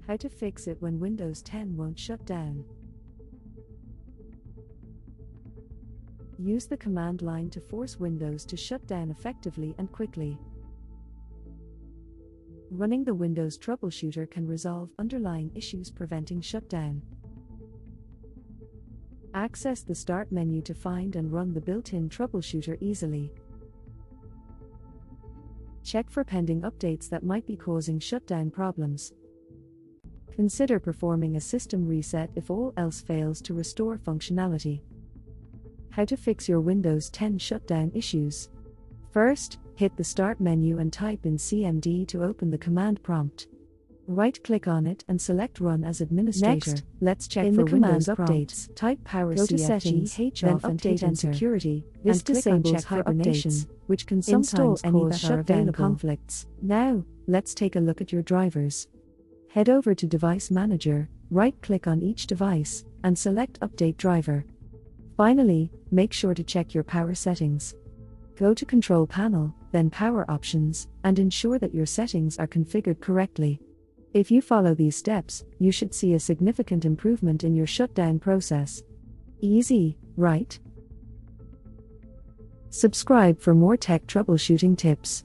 How to fix it when Windows 10 won't shut down. Use the command line to force Windows to shut down effectively and quickly. Running the Windows troubleshooter can resolve underlying issues preventing shutdown. Access the Start menu to find and run the built-in troubleshooter easily. Check for pending updates that might be causing shutdown problems. Consider performing a system reset if all else fails to restore functionality. How to fix your Windows 10 shutdown issues. First, hit the Start menu and type in CMD to open the command prompt. Right-click on it and select Run as Administrator. Next, let's check in for the Windows command updates. prompt, Type Power go to CFG, Settings, then then Update and Enter. Security. This and click on disables Check for hibernation, updates, which can Install sometimes any cause that are shutdown available. conflicts. Now, let's take a look at your drivers. Head over to Device Manager, right-click on each device, and select Update Driver. Finally, make sure to check your power settings. Go to Control Panel, then Power Options, and ensure that your settings are configured correctly. If you follow these steps, you should see a significant improvement in your shutdown process. Easy, right? Subscribe for more tech troubleshooting tips.